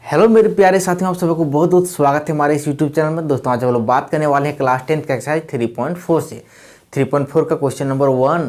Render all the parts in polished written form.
Hello मेरे प्यारे साथियों, आप सभी को बहुत बहुत स्वागत है हमारे इस यूट्यूब चैनल में। दोस्तों आज हम लोग बात करने वाले हैं क्लास 10 का एक्सरसाइज 3.4 से 3.4 का क्वेश्चन नंबर 1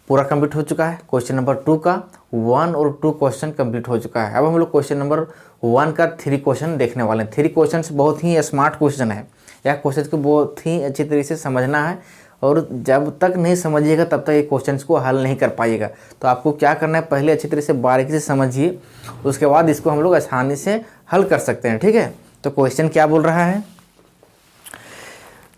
पूरा कंप्लीट हो चुका है। क्वेश्चन नंबर 2 का 1 और 2 क्वेश्चन कंप्लीट हो चुका है। अब हम लोग क्वेश्चन नंबर 1 का 3 क्वेश्चन देखने वाले हैं। 3 क्वेश्चन बहुत ही स्मार्ट क्वेश्चन है। यह क्वेश्चन को बहुत ही अच्छी तरीके से समझना है और जब तक नहीं समझिएगा तब तक ये क्वेश्चंस को हल नहीं कर पाइएगा। तो आपको क्या करना है, पहले अच्छी तरह से बारीकी से समझिए, उसके बाद इसको हम लोग आसानी से हल कर सकते हैं। ठीक है, तो क्वेश्चन क्या बोल रहा है,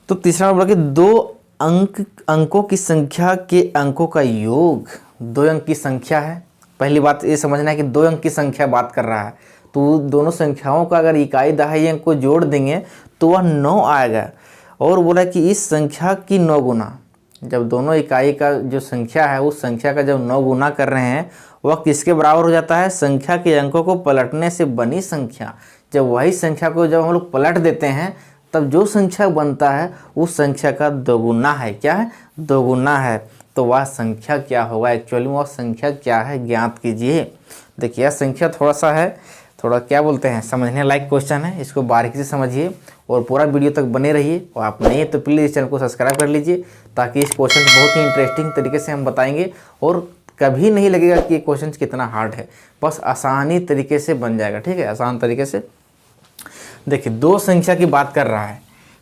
तो तीसरा बोला कि अंकों की संख्या के अंकों का योग 2 अंक की संख्या है। पहली बात ये समझना है कि 2 अंक की संख्या बात कर रहा है, तो दोनों संख्याओं का अगर इकाई दहाई अंक को जोड़ देंगे तो वह 9 आएगा। और बोला कि इस संख्या की 9 गुना, जब दोनों इकाई का जो संख्या है उस संख्या का जब 9 गुना कर रहे हैं वह किसके बराबर हो जाता है, संख्या के अंकों को पलटने से बनी संख्या। जब वही संख्या को जब हम लोग पलट देते हैं तब जो संख्या बनता है उस संख्या का दोगुना है। क्या है, दोगुना है। तो वह संख्या क्या होगा, एक्चुअली वह संख्या क्या है ज्ञात कीजिए। देखिए यह संख्या थोड़ा सा है, थोड़ा क्या बोलते हैं, समझने लायक क्वेश्चन है। इसको बारीकी से समझिए और पूरा वीडियो तक बने रहिए। और आप नहीं है तो प्लीज़ इस चैनल को सब्सक्राइब कर लीजिए, ताकि इस क्वेश्चन को बहुत ही इंटरेस्टिंग तरीके से हम बताएंगे और कभी नहीं लगेगा कि ये क्वेश्चन कितना हार्ड है, बस आसानी तरीके से बन जाएगा। ठीक है, आसान तरीके से। देखिए 2 संख्या की बात कर रहा है,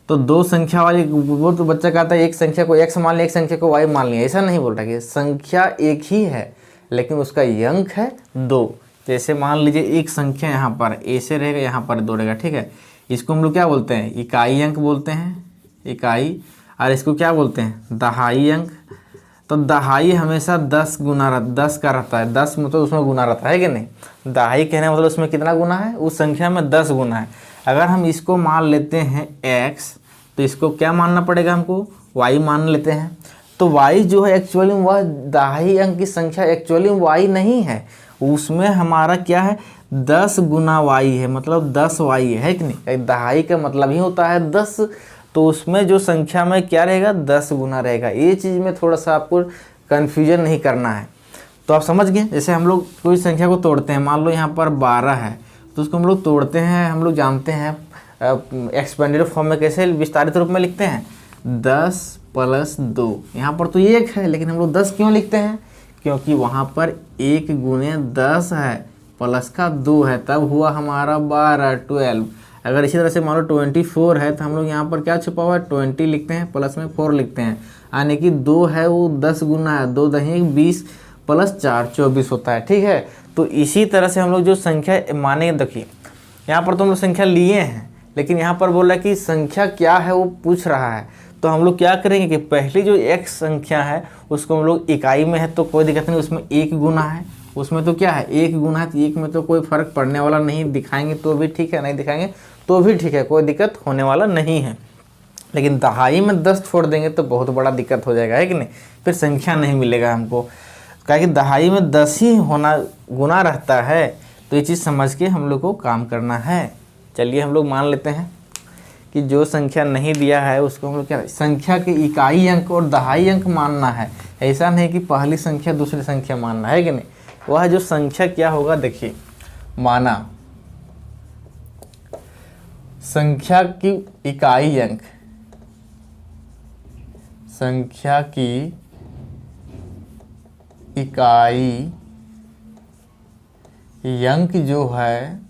तो 2 संख्या वाली वो तो बच्चा कहता है एक संख्या को x मान लिया, एक संख्या को y मान लिया। ऐसा नहीं बोल रहा कि संख्या एक ही है लेकिन उसका अंक है 2। जैसे मान लीजिए एक संख्या यहाँ पर ऐसे रहेगा, यहाँ पर 2 रहेगा। ठीक है, इसको हम लोग क्या बोलते हैं, इकाई अंक बोलते हैं, इकाई। और इसको क्या बोलते हैं, दहाई अंक। तो दहाई हमेशा 10 का रहता है। 10 मतलब उसमें गुना रहता है कि नहीं। दहाई कहने मतलब उसमें कितना गुना है, उस संख्या में 10 गुना है। अगर हम इसको मान लेते हैं x, तो इसको क्या मानना पड़ेगा हमको, y मान लेते हैं। तो y जो है एक्चुअली वह दहाई अंक की संख्या एक्चुअली y नहीं है, उसमें हमारा क्या है 10 गुना y है, मतलब 10y है कि नहीं। दहाई का मतलब ही होता है 10, तो उसमें जो संख्या में क्या रहेगा 10 गुना रहेगा। ये चीज़ में थोड़ा सा आपको कन्फ्यूजन नहीं करना है। तो आप समझ गए। जैसे हम लोग कोई संख्या को तोड़ते हैं, मान लो यहाँ पर 12 है, तो उसको हम लोग तोड़ते हैं, हम लोग जानते हैं एक्सपेंडेड फॉर्म में कैसे विस्तारित रूप में लिखते हैं, 10 + 2। यहाँ पर तो 1 है लेकिन हम लोग 10 क्यों लिखते हैं, क्योंकि वहाँ पर 1 × 10 है प्लस का 2 है, तब हुआ हमारा 12 अगर इसी तरह से मान लो 24 है तो हम लोग यहाँ पर क्या छुपा हुआ है 20 लिखते हैं, प्लस में 4 लिखते हैं, यानी कि 2 है वो 10 गुना है, 2 दही 20 + 4 24 होता है। ठीक है, तो इसी तरह से हम लोग जो संख्या मानेंगे, देखिए यहाँ पर तो हम लोग संख्या लिए हैं लेकिन यहाँ पर बोल रहा है कि संख्या क्या है वो पूछ रहा है। तो हम लोग क्या करेंगे कि पहली जो x संख्या है उसको हम लोग इकाई में है तो कोई दिक्कत नहीं, उसमें 1 गुना है, उसमें तो क्या है 1 गुना है, तो 1 में तो कोई फर्क पड़ने वाला नहीं। दिखाएंगे तो भी ठीक है, नहीं दिखाएंगे तो भी ठीक है, कोई दिक्कत होने वाला नहीं है। लेकिन दहाई में 10 छोड़ देंगे तो बहुत बड़ा दिक्कत हो जाएगा, है कि नहीं, फिर संख्या नहीं मिलेगा हमको। क्या कि दहाई में 10 ही होना गुना रहता है, तो ये चीज़ समझ के हम लोग को काम करना है। चलिए हम लोग मान लेते हैं कि जो संख्या नहीं दिया है उसको हम लोग क्या, संख्या के इकाई अंक और दहाई अंक मानना है। ऐसा नहीं कि पहली संख्या दूसरी संख्या मानना है कि नहीं। वह जो संख्या क्या होगा, देखिए माना संख्या की इकाई अंक, संख्या की इकाई अंक जो है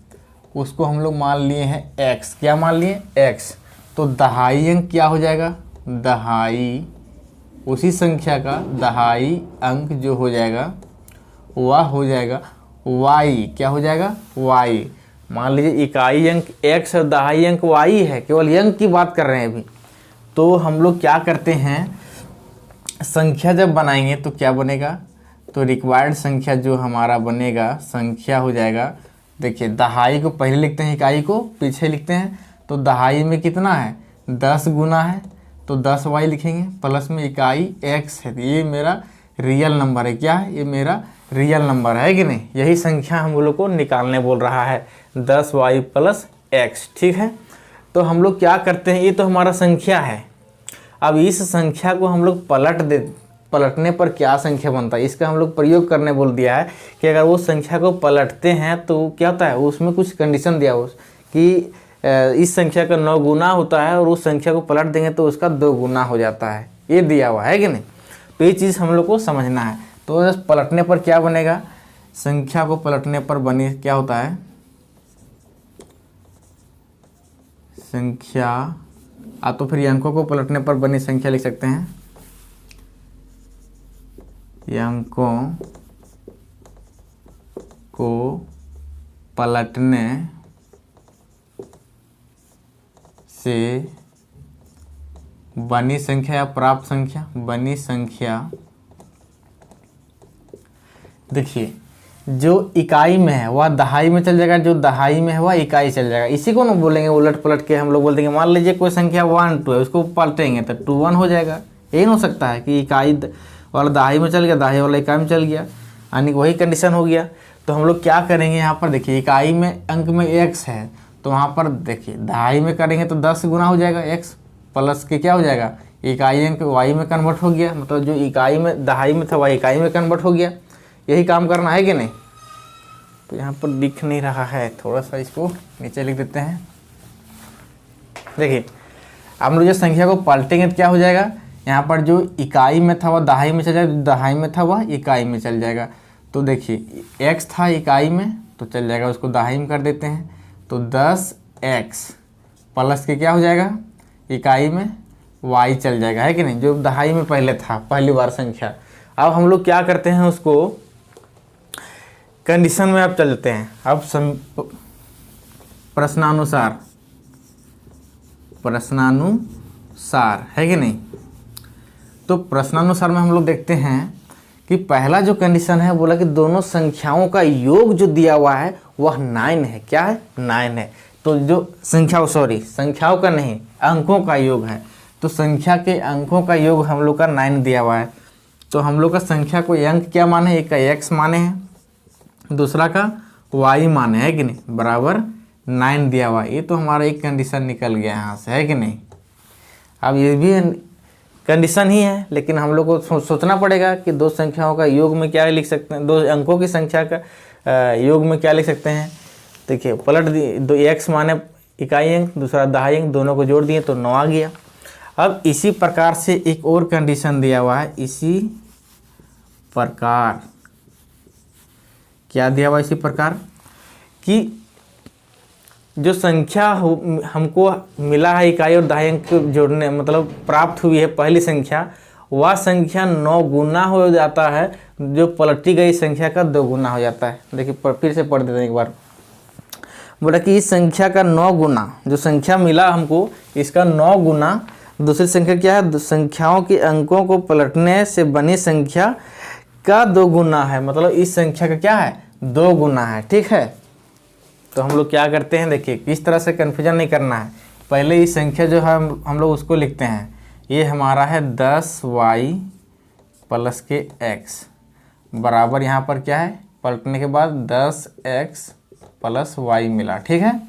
उसको हम लोग मान लिए हैं x। क्या मान लिए, x। तो दहाई अंक क्या हो जाएगा, दहाई, उसी संख्या का दहाई अंक जो हो जाएगा वह हो जाएगा y। क्या हो जाएगा, y। मान लीजिए इकाई अंक x और दहाई अंक y है, केवल अंक की बात कर रहे हैं अभी। तो हम लोग क्या करते हैं, संख्या जब बनाएंगे तो क्या बनेगा, तो रिक्वायर्ड संख्या जो हमारा बनेगा संख्या हो जाएगा, देखिए दहाई को पहले लिखते हैं, इकाई को पीछे लिखते हैं। तो दहाई में कितना है 10 गुना है, तो 10y लिखेंगे, प्लस में इकाई x है, तो ये मेरा रियल नंबर है। क्या है, ये मेरा रियल नंबर है कि नहीं। यही संख्या हम लोग को निकालने बोल रहा है, 10y + x। ठीक है, तो हम लोग क्या करते हैं, ये तो हमारा संख्या है। अब इस संख्या को हम लोग पलटने पर क्या संख्या बनता है, इसका हम लोग प्रयोग करने बोल दिया है कि अगर वो संख्या को पलटते हैं तो क्या होता है, उसमें कुछ कंडीशन दिया हो कि इस संख्या का 9 गुना होता है और उस संख्या को पलट देंगे तो उसका 2 गुना हो जाता है, ये दिया हुआ है कि नहीं। तो ये चीज़ हम लोग को समझना है। तो पलटने पर क्या बनेगा, संख्या को पलटने पर बनी क्या होता है, संख्या तो फिर अंकों को पलटने पर बनी संख्या लिख सकते हैं, अंकों को पलटने से बनी संख्या या प्राप्त संख्या, बनी संख्या। देखिए जो इकाई में है वह दहाई में चल जाएगा, जो दहाई में है वह इकाई चल जाएगा। इसी को ना बोलेंगे उलट पलट के, हम लोग बोल देंगे मान लीजिए कोई संख्या 1 2 है, उसको पलटेंगे तो 2 1 हो जाएगा। यही हो सकता है कि इकाई वाला दहाई में चल गया, दहाई वाला इकाई में चल गया, यानी वही कंडीशन हो गया। तो हम लोग क्या करेंगे यहाँ पर, देखिए इकाई में अंक में x है तो वहाँ पर देखिए दहाई में करेंगे तो 10 गुना हो जाएगा, x प्लस के क्या हो जाएगा, इकाई अंक y में कन्वर्ट हो गया, मतलब जो इकाई में दहाई में था वह इकाई में कन्वर्ट हो गया। यही काम करना है कि नहीं। तो यहाँ पर दिख नहीं रहा है, थोड़ा सा इसको नीचे लिख देते हैं। देखिए हम लोग जो संख्या को पलटेंगे तो क्या हो जाएगा, यहाँ पर जो इकाई में था वह दहाई में चल जाएगा, दहाई में था वह इकाई में चल जाएगा। तो देखिए x था इकाई में तो चल जाएगा, उसको दहाई में कर देते हैं तो 10x प्लस के क्या हो जाएगा, इकाई में y चल जाएगा, है कि नहीं, जो दहाई में पहले था पहली बार संख्या। अब हम लोग क्या करते हैं, उसको कंडीशन में अब चलते हैं। अब प्रश्नानुसार है कि नहीं। तो प्रश्नानुसार में हम लोग देखते हैं कि पहला जो कंडीशन है बोला कि दोनों संख्याओं का योग जो दिया हुआ है वह 9 है। क्या है, 9 है। तो जो संख्याओं का नहीं, अंकों का योग है। तो संख्या के अंकों का योग हम लोग का 9 दिया हुआ है। तो हम लोग का संख्या को अंक क्या माने, एक का x माने हैं, दूसरा का y माने, है कि नहीं, बराबर 9 दिया हुआ। ये तो हमारा एक कंडीशन निकल गया यहाँ से, है कि नहीं। अब ये भी कंडीशन ही है, लेकिन हम लोग को सोचना पड़ेगा कि दो संख्याओं का योग में क्या लिख सकते हैं, दो अंकों की संख्या का योग में क्या लिख सकते हैं। देखिए पलट दिए, दो x माने इकाई अंक, दूसरा दहाई अंक, दोनों को जोड़ दिए तो 9 आ गया। अब इसी प्रकार से एक और कंडीशन दिया हुआ है, इसी प्रकार क्या दिया हुआ, इसी प्रकार कि जो संख्या हमको मिला है इकाई और दहाई अंक जोड़ने मतलब प्राप्त हुई है पहली संख्या, वह संख्या 9 गुना हो जाता है, जो पलटी गई संख्या का 2 गुना हो जाता है। देखिए फिर से पढ़ देते हैं एक बार। बोला कि इस संख्या का 9 गुना, जो संख्या मिला हमको इसका 9 गुना दूसरी संख्या क्या है, संख्याओं के अंकों को पलटने से बनी संख्या का 2 गुना है, मतलब इस संख्या का क्या है, 2 गुना है। ठीक है। तो हम लोग क्या करते हैं, देखिए किस तरह से कन्फ्यूजन नहीं करना है। पहले इस संख्या जो है हम लोग उसको लिखते हैं, ये हमारा है 10y प्लस के x बराबर, यहाँ पर क्या है, पलटने के बाद 10x प्लस y मिला। ठीक है।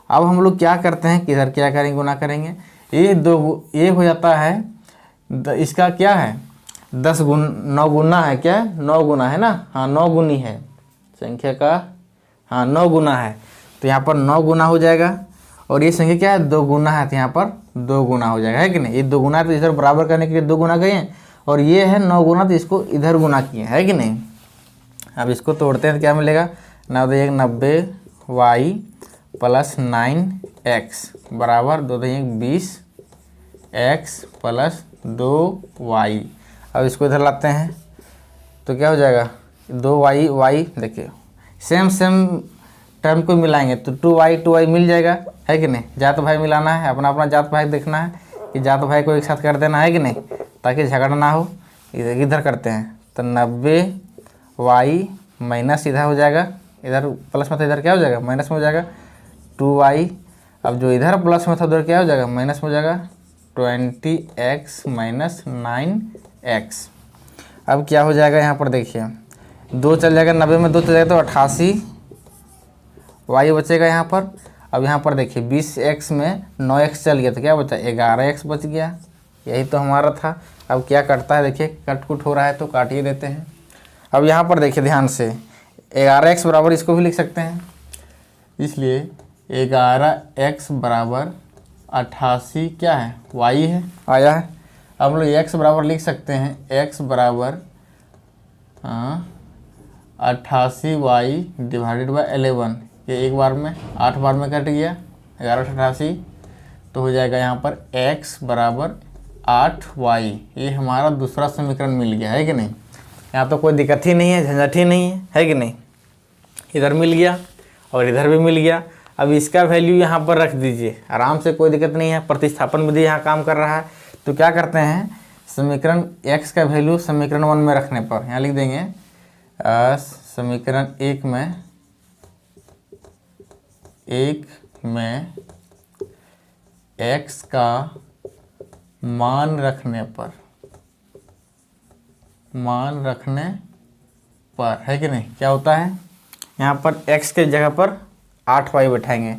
अब हम लोग क्या करते हैं, किधर क्या करेंगे, गुना करेंगे। ये हो जाता है, इसका क्या है 9 गुना है, क्या 9 गुना है ना, हाँ 9 गुनी है संख्या का, हाँ 9 गुना है। तो यहाँ पर 9 गुना हो जाएगा, और ये संख्या क्या है 2 गुना है, तो यहाँ पर 2 गुना हो जाएगा, है कि नहीं। ये 2 गुना है तो इधर बराबर करने के लिए 2 गुना किए, और ये है 9 गुना तो इसको इधर गुना किए, है कि नहीं। अब इसको तोड़ते हैं तो क्या मिलेगा, 90y प्लस 9x बराबर 20x प्लस 2y। अब इसको इधर लाते हैं तो क्या हो जाएगा, 2y, देखिए सेम टर्म को मिलाएंगे तो 2y मिल जाएगा, है कि नहीं। जात भाई मिलाना है, अपना अपना जात भाई देखना है कि जात भाई को एक साथ कर देना है कि नहीं, ताकि झगड़ा ना हो। इधर करते हैं तो 90y माइनस इधर हो जाएगा, इधर प्लस में था इधर क्या हो जाएगा, माइनस में हो जाएगा 2y। अब जो इधर प्लस में था उधर क्या हो जाएगा, माइनस में हो जाएगा 20x माइनस 9x। अब क्या हो जाएगा, यहाँ पर देखिए 2 चल जाएगा, 90 में 2 चल जाएगा तो 88y बचेगा यहाँ पर। अब यहाँ पर देखिए 20x में 9x चल गया तो क्या बचा, 11x बच गया। यही तो हमारा था। अब क्या कटता है, देखिए कट कुट हो रहा है तो काटिए देते हैं। अब यहाँ पर देखिए ध्यान से 11x बराबर इसको भी लिख सकते हैं, इसलिए 11x बराबर 88 क्या है, y है, आया है। अब हम लोग x बराबर लिख सकते हैं, x बराबर 88y डिवाइडेड बाई 11। ये एक बार में 8 बार में कट गया, 1188, तो हो जाएगा यहाँ पर x बराबर 8y। ये हमारा दूसरा समीकरण मिल गया है कि नहीं। यहाँ तो कोई दिक्कत ही नहीं है, झंझट ही नहीं है कि नहीं। इधर मिल गया और इधर भी मिल गया। अब इसका वैल्यू यहाँ पर रख दीजिए आराम से, कोई दिक्कत नहीं है, प्रतिस्थापन विधि यहाँ काम कर रहा है। तो क्या करते हैं, समीकरण x का वैल्यू समीकरण 1 में रखने पर यहाँ लिख देंगे समीकरण 1 में x का मान रखने पर है कि नहीं, क्या होता है, यहाँ पर x के जगह पर 8y बैठाएंगे,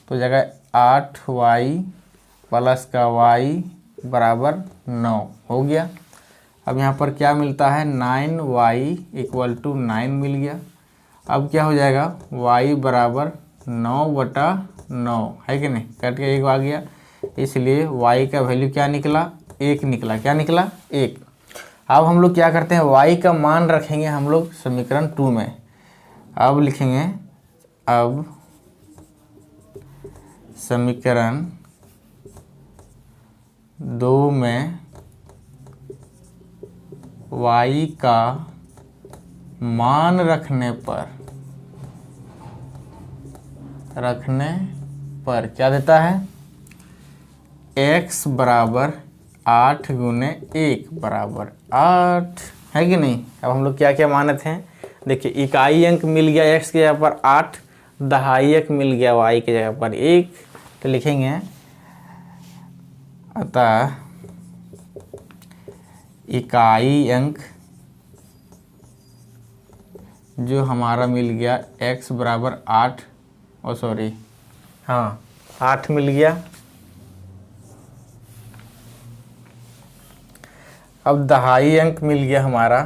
तो जगह 8y प्लस का y बराबर 9 हो गया। अब यहाँ पर क्या मिलता है, 9y इक्वल टू 9 मिल गया। अब क्या हो जाएगा, y बराबर 9/9 है कि नहीं, कट के 1 आ गया, इसलिए y का वैल्यू क्या निकला, 1 निकला। क्या निकला, 1। अब हम लोग क्या करते हैं, y का मान रखेंगे हम लोग समीकरण 2 में। अब लिखेंगे, अब समीकरण 2 में y का मान रखने पर क्या देता है, x बराबर 8 गुने 1 बराबर 8 है कि नहीं। अब हम लोग क्या क्या माने थे, देखिए इकाई अंक मिल गया x के जगह पर 8, दहाई अंक मिल गया y के जगह पर 1, तो लिखेंगे अतः इकाई अंक जो हमारा मिल गया x बराबर 8, 8 मिल गया। अब दहाई अंक मिल गया हमारा,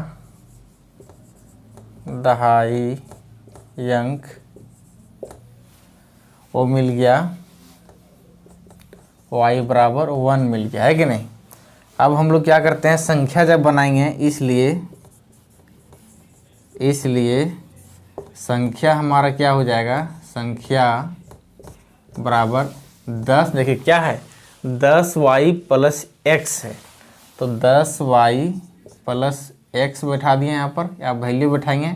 दहाई अंक वो मिल गया y बराबर 1 मिल गया है कि नहीं। अब हम लोग क्या करते हैं, संख्या जब बनाएंगे, इसलिए संख्या हमारा क्या हो जाएगा, संख्या बराबर 10, देखिए क्या है 10y प्लस x है, तो 10y प्लस x बैठा दिए यहाँ पर, आप वैल्यू बैठाएंगे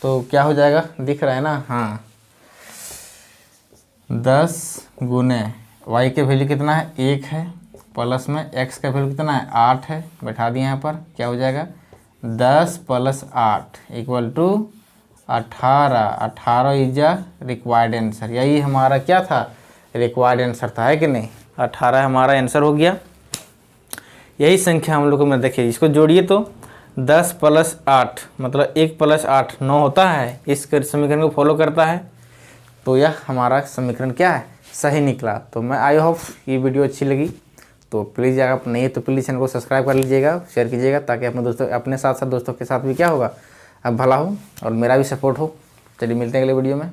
तो क्या हो जाएगा, दिख रहा है ना, हाँ 10 गुने y के वैल्यू कितना है, 1 है, प्लस में x का वैल्यू कितना है, 8 है, बैठा दिए यहाँ पर, क्या हो जाएगा 10 plus 8 equal to 18 is a required answer. यही हमारा क्या था, रिक्वायर्ड आंसर था, है कि नहीं। 18 हमारा आंसर हो गया। यही संख्या हम लोग को मैं देखिए, इसको जोड़िए तो 10 प्लस 8 मतलब 1 प्लस 8 9 होता है, इस समीकरण को फॉलो करता है, तो यह हमारा समीकरण क्या है, सही निकला। तो मैं आई होप ये वीडियो अच्छी लगी, तो प्लीज़ अगर आप नहीं है तो प्लीज़ चैनल को सब्सक्राइब कर लीजिएगा, शेयर कीजिएगा, ताकि अपने दोस्तों अपने साथ साथ दोस्तों के साथ भी क्या होगा, अब भला हो और मेरा भी सपोर्ट हो। चलिए मिलते हैं अगले वीडियो में।